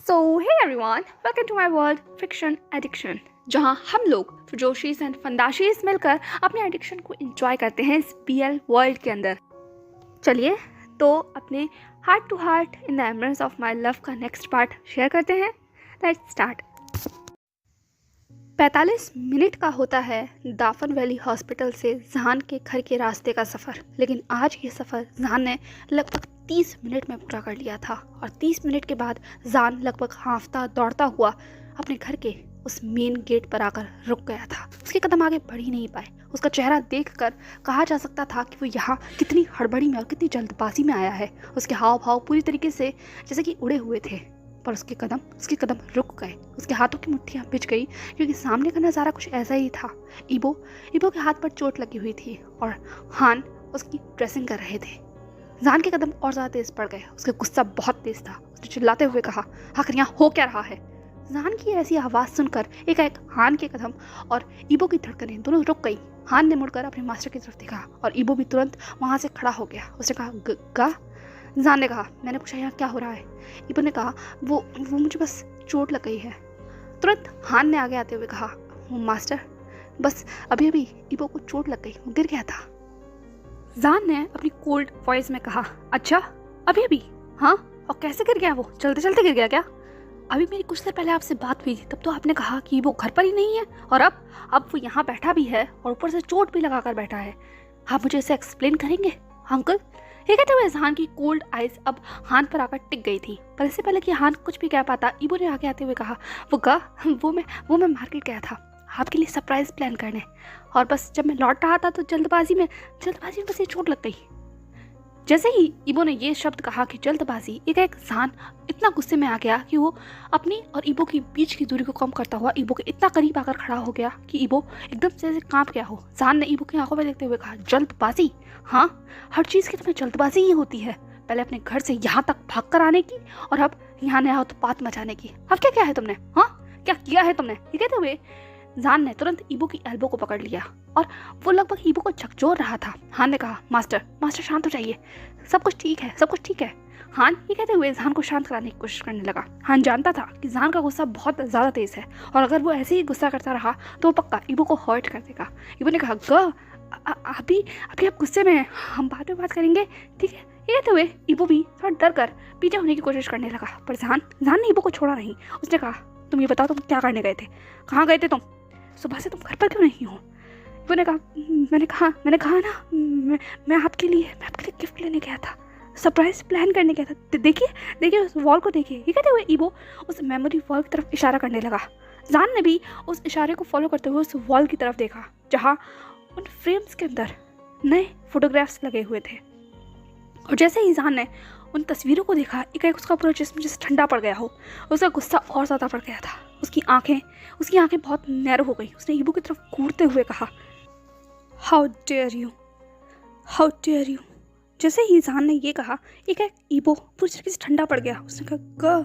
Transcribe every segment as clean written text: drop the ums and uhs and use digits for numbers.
So hey everyone, welcome to my world fiction addiction, जहां हम लोग फिजोशीज एंड फंदाशीज मिलकर अपने एडिक्शन को एंजॉय करते हैं इस BL वर्ल्ड के अंदर। चलिए तो अपने heart to heart in the embrace of my love का नेक्स्ट पार्ट शेयर करते हैं। Let's start. 45 मिनट का होता है दाफन वैली हॉस्पिटल से जहान के घर के रास्ते का सफ़र, लेकिन आज ये सफ़र जहान ने लगभग 30 मिनट में पूरा कर लिया था। और 30 मिनट के बाद जान लगभग हाँफता दौड़ता हुआ अपने घर के उस मेन गेट पर आकर रुक गया था। उसके कदम आगे बढ़ ही नहीं पाए। उसका चेहरा देखकर कहा जा सकता था कि वो यहाँ कितनी हड़बड़ी में और कितनी जल्दबाजी में आया है। उसके हाव भाव पूरी तरीके से जैसे कि उड़े हुए थे, पर उसके कदम रुक गए। उसके हाथों की मुट्ठियाँ भिज गई, क्योंकि सामने का नज़ारा कुछ ऐसा ही था। इबो के हाथ पर चोट लगी हुई थी और हान उसकी ड्रेसिंग कर रहे थे। जान के कदम और ज़्यादा तेज़ पड़ गए। उसका गुस्सा बहुत तेज़ था। उसने चिल्लाते हुए कहा, आखिर यहाँ हो क्या रहा है? जान की ऐसी आवाज़ सुनकर एकाएक हान के कदम और इबो की धड़कनें दोनों रुक गई। हान ने मुड़कर अपने मास्टर की तरफ देखा और इबो भी तुरंत वहाँ से खड़ा हो गया। उसने कहा, जान ने कहा, मैंने पूछा यहाँ क्या हो रहा है? इबो ने कहा, वो मुझे बस चोट लग गई है। तुरंत हान ने आगे आते हुए कहा, मास्टर, बस अभी अभी इबो को चोट लग गई, वो गिर गया था। जान ने अपनी कोल्ड वॉइस में कहा, अच्छा अभी अभी? हाँ, और कैसे गिर गया? वो चलते चलते गिर गया क्या? अभी मेरी कुछ देर पहले आपसे बात हुई थी, तब तो आपने कहा कि वो घर पर ही नहीं है, और अब वो यहाँ बैठा भी है और ऊपर से चोट भी लगा कर बैठा है। आप मुझे इसे एक्सप्लेन करेंगे अंकल? ये कहते हुए हान की कोल्ड आइज अब हान पर आकर टिक गई थी। पर इससे पहले कि हान कुछ भी कह पाता, इबो ने आगे आते हुए कहा, वो मैं मार्केट गया था आपके लिए सरप्राइज प्लान करने, और बस जब मैं लौट रहा था तो जल्दबाजी में बस ये चोट लग गई। जैसे ही इबो ने ये शब्द कहा कि जल्दबाजी, एक जान इतना गुस्से में आ गया कि वो अपनी और इबो की बीच की दूरी को कम करता हुआ इबो के इतना करीब आकर खड़ा हो गया कि इबो एकदम से जैसे कांप गया हो। जान ने इबो की आंखों में देखते हुए कहा, जल्दबाजी? हाँ, हर चीज़ की तुम्हें जल्दबाजी ही होती है। पहले अपने घर से यहाँ तक भाग कर आने की, और अब यहाँ नया उत्पात मचाने की। अब क्या क्या है तुमने? हाँ, क्या किया है तुमने? ये कहते हुए जान ने तुरंत इबो की एल्बो को पकड़ लिया और वो लगभग इबो को झकझोर रहा था। हान ने कहा, मास्टर शांत हो जाइए, सब कुछ ठीक है। हान ये कहते हुए जान को शांत कराने की कोशिश करने लगा। हान जानता था कि जान का गुस्सा बहुत ज़्यादा तेज़ है, और अगर वो ऐसे ही गुस्सा करता रहा तो वो पक्का इबो को हर्ट कर देगा। इबो ने कहा, अभी आप गुस्से में हैं, हम बाद में बात करेंगे, ठीक है? ये कहते हुए इबो भी थोड़ा डर कर पीछे होने की कोशिश करने लगा, पर जान ने इबो को छोड़ा नहीं। उसने कहा, तुम ये बताओ, तुम क्या करने गए थे? कहाँ गए थे तुम? सुबह से तुम घर पर क्यों नहीं हो? इबो ने कहा, मैंने कहा ना, मैं आपके लिए गिफ्ट लेने गया था, सरप्राइज प्लान करने गया था। देखिए उस वॉल को देखिए। ये कहते हुए इबो उस मेमोरी वॉल की तरफ इशारा करने लगा। जान ने भी उस इशारे को फॉलो करते हुए उस वॉल की तरफ देखा, जहाँ उन फ्रेम्स के अंदर नए फोटोग्राफ्स लगे हुए थे। और जैसे ही जान ने उन तस्वीरों को देखा, एक उसका पूरा जिस्म जैसे ठंडा पड़ गया हो। उसका गुस्सा और ज़्यादा बढ़ गया था। उसकी आंखें बहुत नैरो हो गई। उसने इबो की तरफ घूरते हुए कहा, हाउ डेयर यू। जैसे ही जान ने ये कहा, एक इबो पूरी तरीके से ठंडा पड़ गया। उसने कहा,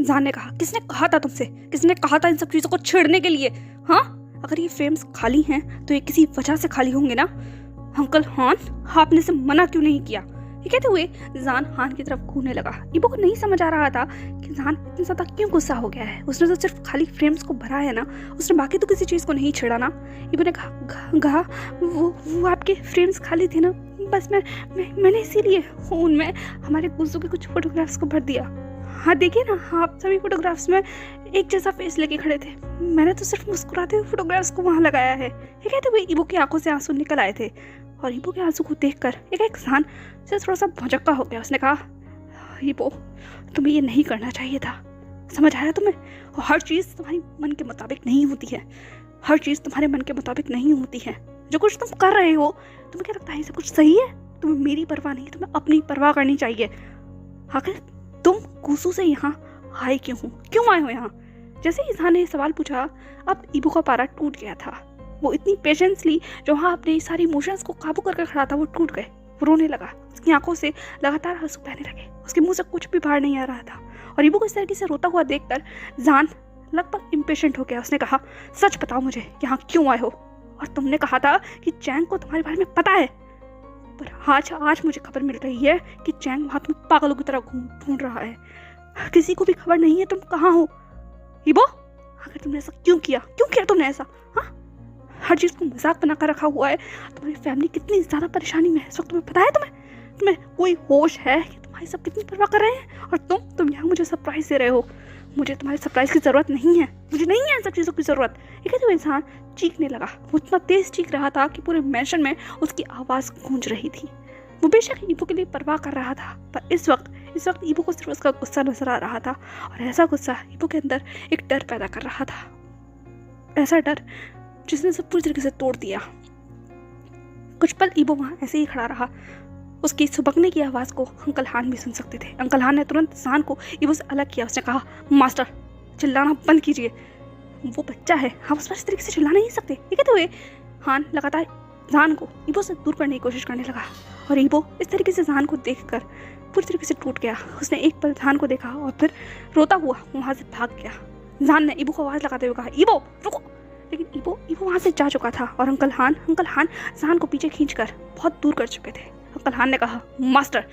जान ने कहा, किसने कहा था तुमसे? किसने कहा था इन सब चीज़ों को छेड़ने के लिए? हाँ, अगर ये फ्रेम्स खाली हैं तो ये किसी वजह से खाली होंगे ना। अंकल हान, आपने इसे मना क्यों नहीं किया? ये कहते हुए जान हान की तरफ घूरने लगा। इबो को नहीं समझ आ रहा था कि जान इतना ज़्यादा क्यों गुस्सा हो गया है। उसने तो सिर्फ खाली फ्रेम्स को भरा है ना, उसने बाकी तो किसी चीज़ को नहीं छेड़ा ना। इबो ने कहा, वो आपके फ्रेम्स खाली थे ना, बस मैंने इसीलिए उनमें हमारे गुस्सों के कुछ फोटोग्राफ्स को भर दिया। हाँ देखिए ना, आप सभी फोटोग्राफ्स में एक जैसा फेस लेके खड़े थे। मैंने तो सिर्फ मुस्कुराते हुए फोटोग्राफ्स को वहाँ लगाया है। ये कहते हुए इबो की आंखों से आंसू निकल आए थे, और इबो के आंसू को देखकर एक जान से थोड़ा सा भौचक्का हो गया। उसने कहा, इबो, तुम्हें ये नहीं करना चाहिए था, समझ आया तुम्हें? और हर चीज़ तुम्हारी मन के मुताबिक नहीं होती है। हर चीज़ तुम्हारे मन के मुताबिक नहीं होती है। जो कुछ तुम कर रहे हो, तुम्हें क्या लगता है सब कुछ सही है? तुम्हें मेरी परवाह नहीं, तुम्हें अपनी परवाह करनी चाहिए। आखिर तुम गुस्सों से यहाँ आए क्यों आए हो यहाँ? जैसे ही जान ने सवाल पूछा, अब इबो का पारा टूट गया था। वो इतनी पेशेंसली जो वहाँ अपने सारी इमोशंस को काबू करके खड़ा था, वो टूट गए। वो रोने लगा। उसकी आंखों से लगातार आंसू बहने लगे। उसके मुंह से कुछ भी बाहर नहीं आ रहा था। और इबो को इस तरीके से रोता हुआ देखकर जान लगभग इम्पेशेंट हो गया। उसने कहा, सच बताओ मुझे, यहाँ क्यों आए हो? और तुमने कहा था कि चैंग को तुम्हारे बारे में पता है, पर आज मुझे खबर मिल रही है कि चैंग वहाँ तुम्हें पागलों की तरह ढूंढ रहा है। किसी को भी खबर नहीं है तुम कहाँ हो। ईबो, आखिर तुमने ऐसा क्यों किया तुमने ऐसा? हाँ, हर चीज़ को मजाक बना कर रखा हुआ है। तुम्हारी फैमिली कितनी ज़्यादा परेशानी में है इस वक्त, तुम्हें पता है? तुम्हें कोई होश है कि तुम्हारी सब कितनी परवाह कर रहे हैं? और तुम यहाँ मुझे सरप्राइज दे रहे हो। मुझे तुम्हारी सरप्राइज की ज़रूरत नहीं है, मुझे नहीं है इन सब चीज़ों की ज़रूरत। ये कहते हुए इंसान चीखने लगा। वो इतना तेज़ चीख रहा था कि पूरे मैंशन में उसकी आवाज़ गूंज रही थी। वो बेशक ईबो के लिए परवाह कर रहा था, पर इस वक्त ईबो को सिर्फ उसका गुस्सा नजर आ रहा था। और ऐसा गुस्सा ईबो के अंदर एक डर पैदा कर रहा था, ऐसा डर जिसने सब पूरी तरीके से तोड़ दिया। कुछ पल ईबो वहाँ ऐसे ही खड़ा रहा। उसकी सुबकने की आवाज़ को अंकल हान भी सुन सकते थे। अंकल हान ने तुरंत जान को ईबो से अलग किया। उसने कहा, मास्टर चिल्लाना बंद कीजिए, वो बच्चा है, हम उस पर इस तरीके से चिल्ला नहीं सकते। ये कहते हुए हान लगातार जान को ईबो से दूर करने की कोशिश करने लगा। और ईबो इस तरीके से जान को देखकर पूरी तरीके से टूट गया। उसने एक पल जान को देखा और फिर रोता हुआ वहाँ से भाग गया। जान ने ईबो को आवाज़ लगाते हुए कहा, ईबो रुको, लेकिन ईबो वहाँ से जा चुका था और अंकल हान जान को पीछे खींचकर बहुत दूर कर चुके थे। अंकल हान ने कहा, मास्टर।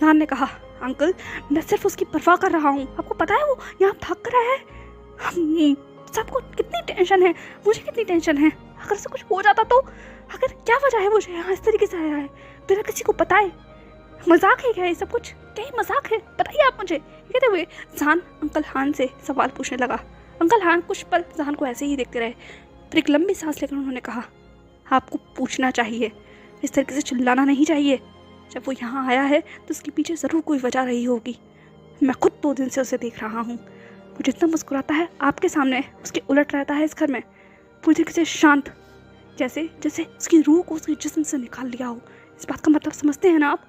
जान ने कहा, अंकल मैं सिर्फ उसकी परवाह कर रहा हूँ, आपको पता है वो यहाँ भाग कर आया है। सबको कितनी टेंशन है, मुझे कितनी टेंशन है। अगर से कुछ हो जाता तो, अगर क्या वजह है मुझे यहाँ इस तरीके से आया है बिना किसी को बताए? मजाक है क्या ये सब कुछ? क्या ये मजाक है? बताइए आप मुझे। कहते हुए जान अंकल हान से सवाल पूछने लगा। अंकल हान कुछ पल जान को ऐसे ही देखते रहे, फिर एक लंबी सांस लेकर उन्होंने कहा, आपको पूछना चाहिए, इस तरीके से चिल्लाना नहीं चाहिए। जब वो यहाँ आया है तो उसके पीछे ज़रूर कोई वजह रही होगी। मैं खुद 2 दिन से उसे देख रहा हूँ। वो जितना मुस्कुराता है आपके सामने, उसके उलट रहता है इस घर में, पूरी तरीके से शांत, जैसे उसकी रूह को उसके जिस्म से निकाल लिया हो। इस बात का मतलब समझते हैं ना आप?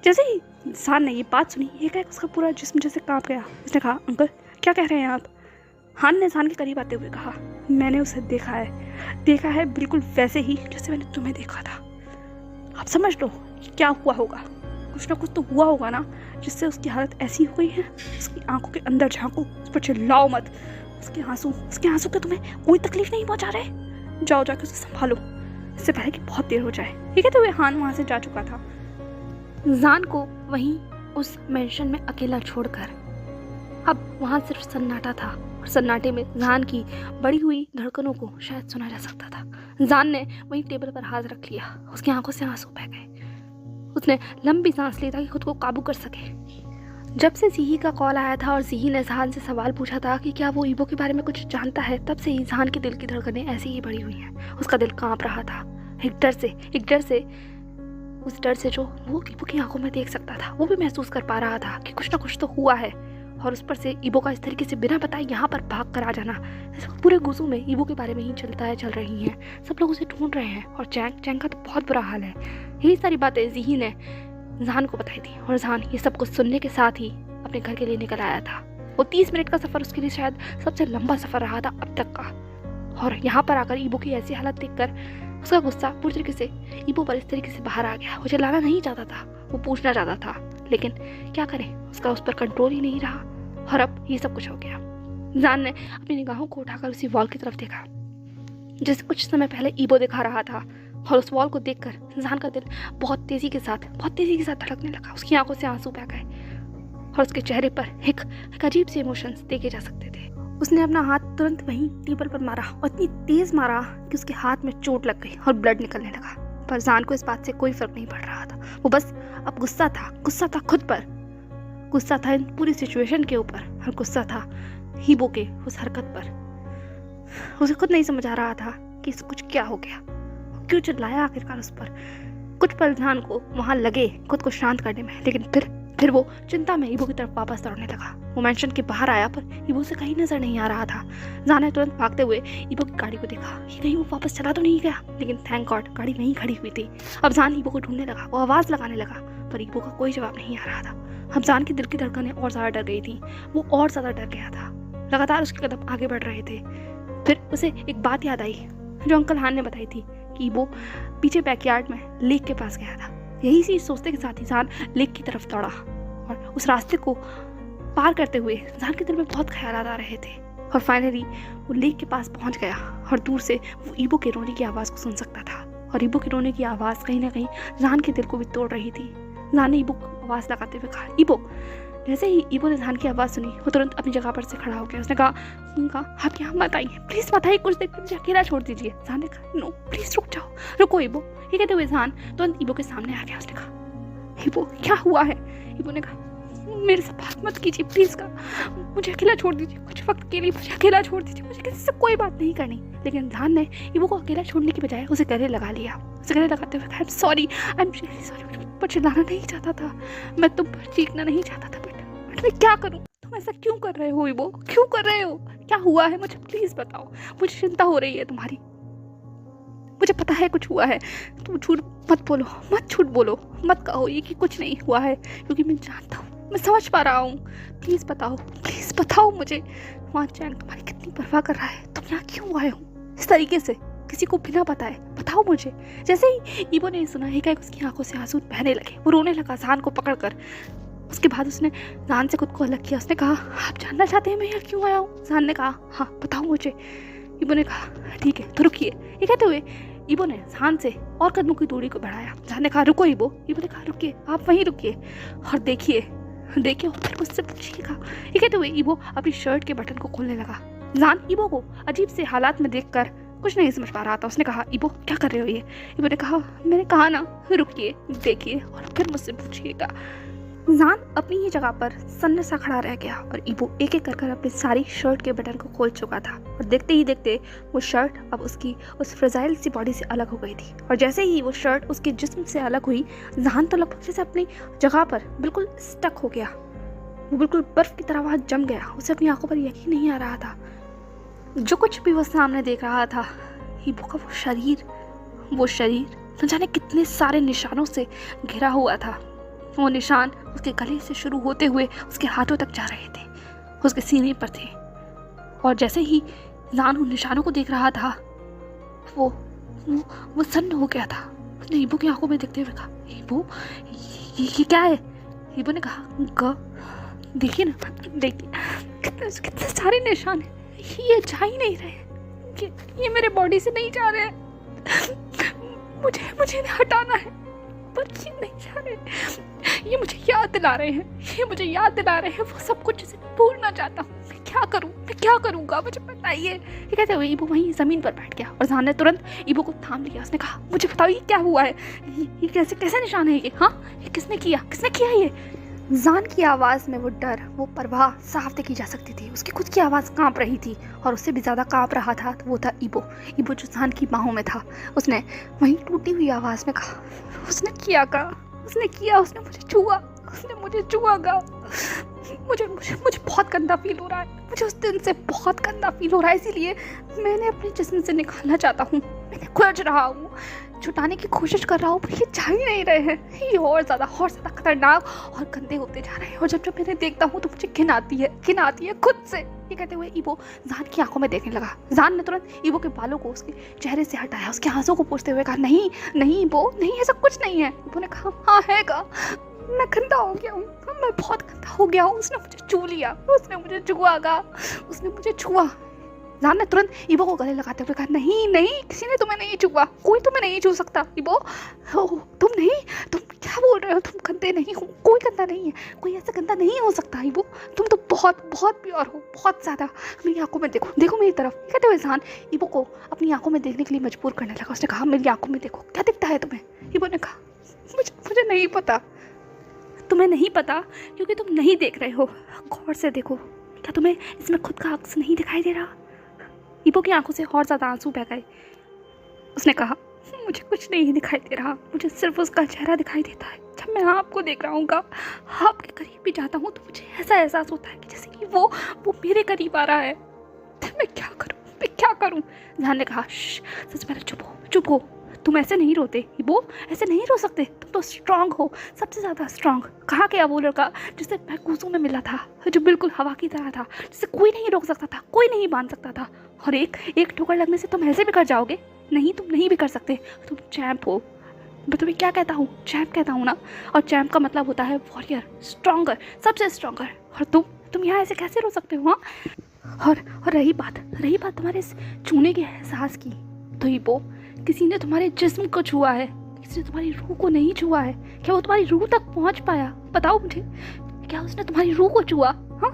जैसे ही इंसान ने ये बात सुनी, एक उसका पूरा जिस्म जैसे कांप गया। उसने कहा, अंकल क्या कह रहे हैं आप? हान ने जान के करीब आते हुए कहा, मैंने उसे देखा है बिल्कुल वैसे ही जैसे मैंने तुम्हें देखा था। आप समझ लो क्या हुआ होगा, कुछ ना कुछ तो हुआ होगा ना, जिससे उसकी हालत ऐसी हो गई है। उसकी आंखों के अंदर झांको, उस पर चिल्लाओ मत। उसके आंसू के तुम्हें कोई तकलीफ नहीं पहुंचा रहे। जाओ जाके उसे संभालो, इससे पहले कि बहुत देर हो जाए। ये कहते हुए हान वहां से जा चुका था। जान को वहीं उस मेंशन में अकेला छोड़कर अब वहाँ सिर्फ सन्नाटा था, और सन्नाटे में जान की बढ़ी हुई धड़कनों को शायद सुना जा सकता था। जान ने वहीं टेबल पर हाथ रख लिया, उसकी आंखों से आंसू बह गए। उसने लंबी सांस ली ताकि खुद को काबू कर सके। जब से जीही का कॉल आया था और जीही ने जान से सवाल पूछा था कि क्या वो ईबो के बारे में कुछ जानता है, तब से ही जान के दिल की धड़कनें ऐसी ही बढ़ी हुई हैं। उसका दिल कांप रहा था, एक डर से जो वो ईबो की आंखों में देख सकता था। वो भी महसूस कर पा रहा था कि कुछ ना कुछ तो हुआ है। और उस पर से ईबो का इस तरीके से बिना बताए यहाँ पर भाग कर आ जाना, पूरे गुजू में ईबो के बारे में ही चल रही हैं। सब लोग उसे ढूंढ रहे हैं और चैंग का तो बहुत बुरा हाल है। यही सारी बातें जीही ने जान को बताई थी, और जान ये सब कुछ सुनने के साथ ही अपने घर के लिए निकल आया था। वो 30 मिनट का सफ़र उसके लिए शायद सबसे लंबा सफ़र रहा था अब तक का। और यहाँ पर आकर ईबो की ऐसी हालत देखकर उसका गुस्सा पूरी तरीके से ईबो पर इस तरीके से बाहर आ गया। वो चिल्लाना नहीं चाहता था, वो पूछना चाहता था, लेकिन क्या करें, उसका उस पर कंट्रोल ही नहीं रहा। और अब ये सब कुछ हो गया। जान ने अपनी निगाहों को उठाकर उसी वॉल की तरफ देखा जैसे कुछ समय पहले ईबो दिखा रहा था, और उस वॉल को देखकर जान का दिल बहुत तेजी के साथ धड़कने लगा। उसकी आंखों से आंसू बह गए और उसके चेहरे पर एक अजीब से इमोशंस देखे जा सकते थे। उसने अपना हाथ तुरंत वहीं टेबल पर मारा, और इतनी तेज मारा कि उसके हाथ में चोट लग गई और ब्लड निकलने लगा। पर जान को इस बात से कोई फर्क नहीं पड़ रहा था। वो बस अब गुस्सा था खुद पर, गुस्सा था इन पूरी सिचुएशन के ऊपर, और गुस्सा था ईबो के उस हरकत पर। उसे खुद नहीं समझ आ रहा था कि इसे कुछ क्या हो गया, क्यों चिल्लाया आखिरकार उस पर। कुछ पल जान को वहां लगे खुद को शांत करने में, लेकिन फिर वो चिंता में ईबो की तरफ वापस दौड़ने लगा। वो मेंशन के बाहर आया, पर ईबो से कहीं नजर नहीं आ रहा था। जान ने तुरंत भागते हुए ईबो की गाड़ी को देखा कि कहीं वो वापस चला तो नहीं गया, लेकिन थैंक गॉड गाड़ी वहीं खड़ी हुई थी। अब जान ईबो को ढूंढने लगा, वो आवाज लगाने लगा, पर ईबो का कोई जवाब नहीं आ रहा था। अब जान की दिल की धड़कनें और ज्यादा डर गई थी, वो और ज्यादा डर गया था। लगातार उसके कदम आगे बढ़ रहे थे। फिर उसे एक बात याद आई जो अंकल हान ने बताई थी कि वो पीछे बैकयार्ड में लेक के पास गया था। यही चीज सोचते के साथ ही जान लेक की तरफ दौड़ा, और उस रास्ते को पार करते हुए जान के दिल में बहुत ख्यालात आ रहे थे। और फाइनली वो लेक के पास पहुंच गया, और दूर से वो ईबो के रोने की आवाज़ को सुन सकता था। और ईबो के रोने की आवाज़ कहीं ना कहीं जान के दिल को भी तोड़ रही थी। जान ने ईबो को आवाज़ लगाते हुए कहा, ईबो जैसे ही ईबो ने जान की आवाज़ सुनी वो तुरंत अपनी जगह पर से खड़ा हो गया। उसने कहा आप यहाँ मत आइए, प्लीज़ मत आइए, कुछ देर मुझे अकेला छोड़ दीजिए। जान ने कहा नो प्लीज़ रुक जाओ, रुको ईबो। ये कहते हुए जान तुरंत ईबो के सामने आ गया। उसने कहा ईबो क्या हुआ है? ईबो ने कहा मेरे से बात मत कीजिए प्लीज़, का मुझे अकेला छोड़ दीजिए, कुछ वक्त के लिए मुझे अकेला छोड़ दीजिए, मुझे किसी से कोई बात नहीं करनी। लेकिन जान ने ईबो को अकेला छोड़ने की बजाय उसे गले लगा लिया। उसे गले लगाते हुए कहा आई एम सॉरी, पर चिल्लाना नहीं चाहता था, मैं तुम पर चीखना नहीं चाहता था, बट मैं क्या करूं? तुम ऐसा क्यों कर रहे हो ईबो, क्यों कर रहे हो? क्या हुआ है मुझे प्लीज़ बताओ, मुझे चिंता हो रही है तुम्हारी। मुझे पता है कुछ हुआ है, तुम झूठ मत बोलो, मत झूठ बोलो, मत कहो ये कि कुछ नहीं हुआ है, क्योंकि मैं जानता हूँ, मैं समझ पा रहा हूँ। प्लीज़ बताओ मुझे, वहाँ चैन तुम्हारी कितनी परवाह कर रहा है, तुम यहाँ क्यों आए हो इस तरीके से किसी को बिना बताए? बताओ मुझे। जैसे ही ईबो ने सुना एकाएक उसकी आंखों से आंसू बहने लगे। वो रोने लगा जान को पकड़कर। उसके बाद उसने जान से खुद को अलग किया। उसने कहा आप जानना चाहते हैं मैं यहाँ क्यों आया हूँ? जान ने कहा हाँ बताओ मुझे। ईबो ने कहा ठीक है तो रुकिए। ये कहते हुए ईबो ने जान से और कदमों की दूरी को बढ़ाया। जान ने कहा रुको ईबो। ईबो ने कहा रुकिए, आप वहीं रुकिए और देखिए और फिर मुझसे पूछिएगा। ये कहते हुए ईबो अपनी शर्ट के बटन को खोलने लगा। जान ईबो को अजीब से हालात में देखकर कुछ नहीं समझ पा रहा था। उसने कहा ईबो क्या कर रहे हो ये? ईबो ने कहा मैंने कहा ना रुकिए, देखिए और फिर मुझसे पूछिएगा। जान अपनी ही जगह पर सन्ना सा खड़ा रह गया और ईबो एक एक कर अपनी सारी शर्ट के बटन को खोल चुका था और देखते ही देखते वो शर्ट अब उसकी उस फ्रेजाइल सी बॉडी से अलग हो गई थी। और जैसे ही वो शर्ट उसके जिस्म से अलग हुई, जान तो लगभग जैसे अपनी जगह पर बिल्कुल स्टक हो गया। वो बिल्कुल बर्फ की तरह वहाँ जम गया। उसे अपनी आंखों पर यकीन नहीं आ रहा था। जो कुछ भी वो सामने देख रहा था, ईबो का वो शरीर न जाने कितने सारे निशानों से घिरा हुआ था। वो निशान उसके गले से शुरू होते हुए उसके हाथों तक जा रहे थे, उसके सीने पर थे। और जैसे ही जान उन निशानों को देख रहा था, वो सन्न हो गया था। उसने ईबो की आंखों में देखते हुए कहा ईबो ये क्या है? ईबो ने कहा देखिए ना, देखिए कितने सारे निशान हैं, ये जा ही नहीं रहे, ये मेरे बॉडी से नहीं जा रहे हैं। मुझे इन्हें हटाना है पर ये नहीं जा रहे। ये मुझे याद दिला रहे हैं वो सब कुछ जिसे मैं भूलना चाहता हूँ। मैं क्या करूँगा मुझे बताइए। ये कहते हुए ईबो वहीं ज़मीन पर बैठ गया और जान ने तुरंत ईबो को थाम लिया। उसने कहा मुझे बताओ ये क्या हुआ है, ये कैसे निशान है ये? हाँ ये किसने किया ये? जान की आवाज़ में वो डर, वो परवाह साफ देखी जा सकती थी। उसकी खुद की आवाज़ कांप रही थी और उससे भी ज़्यादा कांप रहा था तो वो था ईबो जो जान की बाहों में था। उसने वहीं टूटी हुई आवाज़ में कहा उसने मुझे छुआ गा। मुझे बहुत गंदा फील हो रहा है, मुझे उस दिन से बहुत गंदा फील हो रहा है, इसीलिए मैंने अपने जिस्म से निकालना चाहता हूँ। मैंने खोज रहा हूँ, छुटाने की कोशिश कर रहा हूँ, पर ये जा ही नहीं रहे हैं। ये और ज़्यादा खतरनाक और गंदे होते जा रहे हैं और जब मैं देखता हूँ तो मुझे घिन आती है खुद से। ये कहते हुए ईबो जान की आंखों में देखने लगा। जान ने तुरंत ईबो के बालों को उसके चेहरे से हटाया, उसके आंसू को पोंछते हुए कहा नहीं ईबो नहीं, ऐसा कुछ नहीं है। ईबो ने कहा हाँ हैगा, मैं गंदा हो गया हूँ, मैं बहुत गंदा हो गया हूँ। उसने मुझे छू लिया, उसने मुझे छुआ। जान ने तुरंत ईबो को गले लगाते हुए कहा नहीं किसी ने तुम्हें नहीं छुआ, कोई तुम्हें नहीं छू सकता। ईबो तुम क्या बोल रहे हो? तुम गंदे नहीं हो, कोई गंदा नहीं है, कोई ऐसा गंदा नहीं हो सकता। ईबो तुम तो बहुत प्योर हो, बहुत ज़्यादा। मेरी आंखों में देखो मेरी तरफ। कहते हुए जान ईबो को अपनी आंखों में देखने के लिए मजबूर करने लगा। उसने कहा मेरी आंखों में देखो, क्या दिखता है तुम्हें? ईबो ने कहा मुझे नहीं पता। तुम्हें नहीं पता क्योंकि तुम नहीं देख रहे हो, गौर से देखो। क्या तुम्हें इसमें खुद का अक्स नहीं दिखाई दे रहा? ईबो की आंखों से और ज़्यादा आंसू बह गए। उसने कहा मुझे कुछ नहीं दिखाई दे रहा, मुझे सिर्फ उसका चेहरा दिखाई देता है। जब मैं आपको देख रहा हूँ, आपके करीब भी जाता हूँ तो मुझे ऐसा एहसास होता है कि जैसे कि वो मेरे करीब आ रहा है। तो मैं क्या करूँ? जान ने कहा सच पहले चुप हो। तुम ऐसे नहीं रोते ईबो, ऐसे नहीं रो सकते, तुम तो स्ट्रांग हो, सबसे ज़्यादा स्ट्रांग। कहाँ गया वो लड़का जिससे महसूसों में मिला था, जो बिल्कुल हवा की तरह था, जिसे कोई नहीं रोक सकता था, कोई नहीं बांध सकता था। और एक ठोकर लगने से तुम ऐसे भी कर जाओगे? नहीं, तुम नहीं भी कर सकते, तुम चैंप हो। मैं तुम्हें क्या कहता हूँ? चैंप कहता हूँ ना। और चैंप का मतलब होता है वॉरियर, स्ट्रॉन्गर, सबसे स्ट्रॉन्गर। और तुम यहाँ ऐसे कैसे रो सकते हो? हाँ, और रही बात तुम्हारे इस छूने के एहसास की, तो ईबो किसी ने तुम्हारे जिस्म को छुआ है, किसी ने तुम्हारी रूह को नहीं छुआ है। क्या वो तुम्हारी रूह तक पहुँच पाया? बताओ मुझे, क्या उसने तुम्हारी रूह को छुआ? हाँ,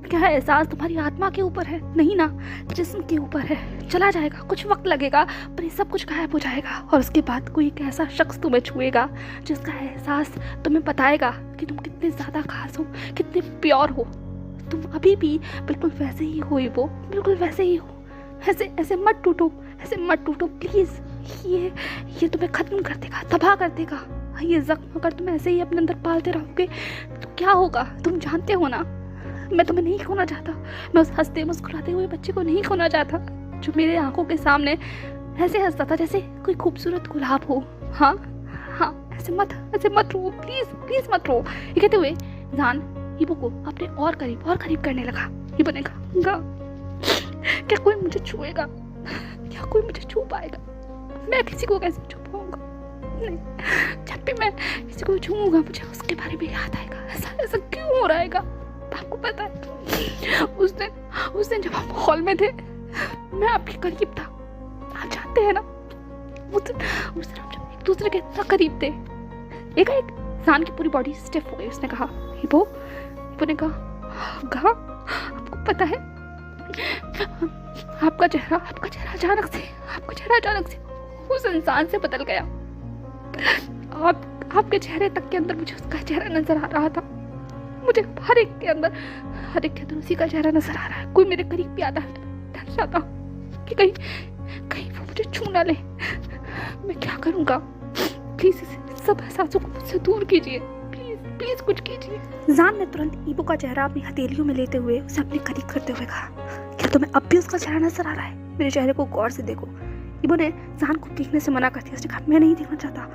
क्या है एहसास तुम्हारी आत्मा के ऊपर है? नहीं ना, जिस्म के ऊपर है। चला जाएगा, कुछ वक्त लगेगा, पर ये सब कुछ गायब हो जाएगा और उसके बाद कोई एक ऐसा शख्स तुम्हें छुएगा जिसका एहसास तुम्हें बताएगा कि तुम कितने ज़्यादा खास हो, कितने प्योर हो। तुम अभी भी बिल्कुल वैसे ही हो वो, बिल्कुल वैसे ही हो। ऐसे ऐसे मत टूटो, ऐसे मत टूटो प्लीज़। ये तुम्हें ख़त्म कर देगा, तबाह कर देगा। ये जख्म अगर तुम ऐसे ही अपने अंदर पालते रहोगे तो क्या होगा? तुम जानते हो ना, मैं तुम्हें नहीं खोना चाहता। मैं उस हंसते मुस्कुराते हुए बच्चे को नहीं खोना चाहता जो मेरे आंखों के सामने ऐसे हंसता था जैसे कोई खूबसूरत गुलाब हो। हाँ हाँ, ऐसे मत रो प्लीज़, प्लीज़ मत रो। ये कहते हुए जान ईबो को अपने और करीब करने लगा। ईबो ने कहा, क्या कोई मुझे छुएगा? क्या कोई मुझे छू पाएगा? मैं किसी को कैसे छू पाऊंगा? नहीं, जब भी मैं किसी को छूऊंगा मुझे उसके बारे में याद आएगा। ऐसा क्यों हो रहा है? आपको पता है उस दिन जब हम हॉल में थे, मैं आपके करीब था। आप जानते हैं ना, उस दिन हम जब एक दूसरे के इतना करीब थे, एक जान की पूरी बॉडी स्टिफ हो गई। उसने कहा, ईबो ने कहा आपको पता है आपका चेहरा अचानक से उस इंसान से बदल गया। आपके चेहरे तक के अंदर मुझे उसका चेहरा नजर आ रहा था। मुझे हर एक के अंदर उसी का चेहरा नजर आ रहा है। कोई मेरे करीब भी आता है तो डर जाता हूँ कि कहीं वो मुझे छू ना ले। मैं क्या करूँगा? प्लीज सब एहसासों को मुझसे दूर कीजिए, प्लीज कुछ कीजिए। जान ने तुरंत ईबो का चेहरा अपनी हथेलियों में लेते हुए उसे अपने करीब करते हुए कहा, क्या तुम्हें अब भी उसका चेहरा नजर आ रहा है? मेरे चेहरे को गौर से देखो। ईबो ने जान को देखने से मना कर दिया। उसने कहा, मैं नहीं देखना चाहता।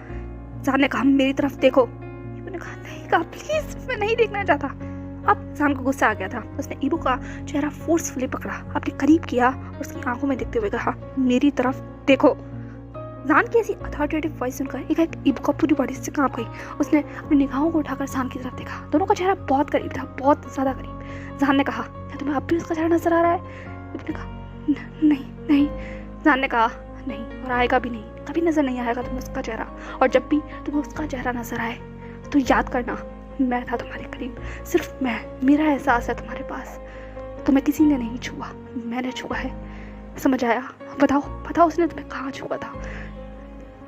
जान ने कहा, मेरी तरफ देखो। ईबो ने कहा, नहीं, कहा प्लीज, मैं नहीं देखना चाहता। अब जान को गुस्सा आ गया था। उसने ईबो का चेहरा फोर्सफुली पकड़ा, अपने करीब किया और उसकी आंखों में देखते हुए कहा, मेरी तरफ देखो। जान की ऐसी अथॉरिटेटिव वॉइस सुनकर एक ईबो का पूरी बॉडी से कांप गई। उसने अपनी निगाहों को उठाकर जान की तरफ देखा। दोनों का चेहरा बहुत करीब था, बहुत ज़्यादा करीब। जान ने कहा, क्या तुम्हें अब भी उसका चेहरा नजर आ रहा है? ईबो ने कहा, नहीं। जान ने कहा, नहीं, और आएगा भी नहीं, कभी नजर नहीं आएगा तुम्हें उसका चेहरा। और जब भी तुम्हें उसका चेहरा नजर आए तो याद करना, मैं था तुम्हारे करीब, सिर्फ मैं, मेरा एहसास है तुम्हारे पास। तुम्हें किसी ने नहीं छुआ, मैंने छुआ है। समझ आया? बताओ उसने तुम्हें कहाँ छुआ था?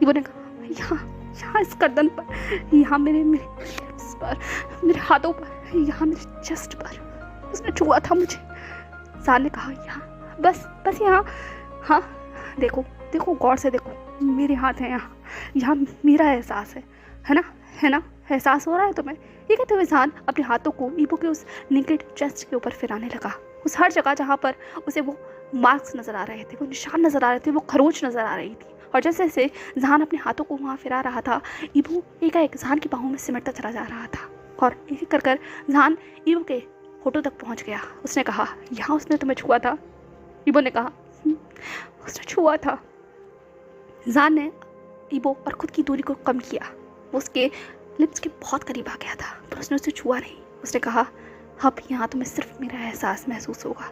ईबो ने कहा, यहाँ इस गर्दन पर, यहाँ मेरे लिप्स पर, मेरे हाथों पर, यहाँ मेरे चेस्ट पर उसने छुआ था मुझे। जान ने कहा, यहाँ बस यहाँ। हाँ, देखो गौर से देखो, मेरे हाथ हैं यहाँ मेरा एहसास है ना? एहसास हो रहा है तुम्हें? ये कहते हुए जान अपने हाथों को ईबो के उस नेकेड चेस्ट के ऊपर फिराने लगा। उस हर जगह जहाँ पर उसे वो मार्क्स नजर आ रहे थे, वो निशान नजर आ रहे थे, वो खरोच नजर आ रही थी। और जैसे जैसे जान अपने हाथों को वहाँ फिरा रहा था, ईबो एकाएक जान की बाहों में सिमटता चला जा रहा था। और एक कर जान ईबो के होठों तक पहुँच गया। उसने कहा, यहाँ उसने तुम्हें छुआ था? ईबो ने कहा, उसने छुआ था। जान ने ईबो और खुद की दूरी को कम किया। वो उसके लिप्स के बहुत करीब आ गया था, पर उसने उसे छुआ नहीं। उसने कहा, अब यहाँ तुम्हें सिर्फ मेरा एहसास महसूस होगा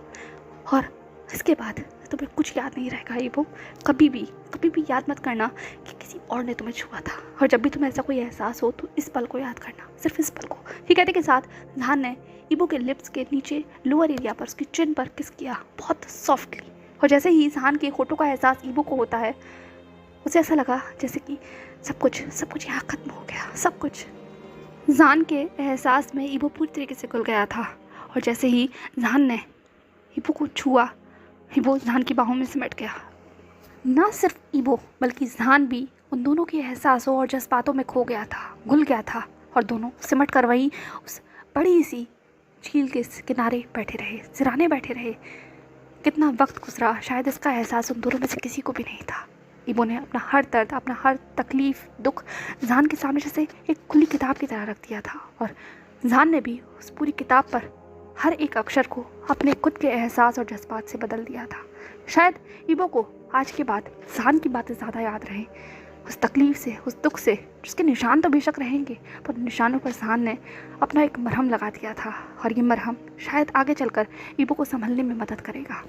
और इसके बाद तुम्हें कुछ याद नहीं रहेगा। ईबो, कभी भी याद मत करना कि किसी और ने तुम्हें छुआ था। और जब भी तुम्हें ऐसा कोई एहसास हो तो इस पल को याद करना, सिर्फ इस पल को। ये कहते के साथ जान ने ईबो के लिप्स के नीचे लोअर एरिया पर, उसकी चिन पर किस किया, बहुत सॉफ्टली। और जैसे ही जान के होठों का एहसास ईबो को होता है, उसे ऐसा लगा जैसे कि सब कुछ यहाँ खत्म हो गया, सब कुछ। जान के एहसास में ईबो पूरी तरीके से घुल गया था। और जैसे ही जान ने ईबो को छुआ, ईबो जान की बाहों में सिमट गया। ना सिर्फ ईबो बल्कि जान भी उन दोनों के एहसासों और जज्बातों में खो गया था, घुल गया था। और दोनों सिमट कर वहीं उस बड़ी सी झील के किनारे बैठे रहे, सिराने बैठे रहे। कितना वक्त गुजरा, शायद इसका एहसास उन दोनों में से किसी को भी नहीं था। ईबो ने अपना हर दर्द, अपना हर तकलीफ़, दुख जान के सामने जैसे एक खुली किताब की तरह रख दिया था। और जान ने भी उस पूरी किताब पर हर एक अक्षर को अपने खुद के एहसास और जज्बात से बदल दिया था। शायद ईबो को आज के बाद जान की बातें ज़्यादा याद रहें, उस तकलीफ़ से, उस दुख से, जिसके निशान तो बेशक रहेंगे, पर निशानों पर जान ने अपना एक मरहम लगा दिया था। और ये मरहम शायद आगे चलकर ईबो को संभलने में मदद करेगा।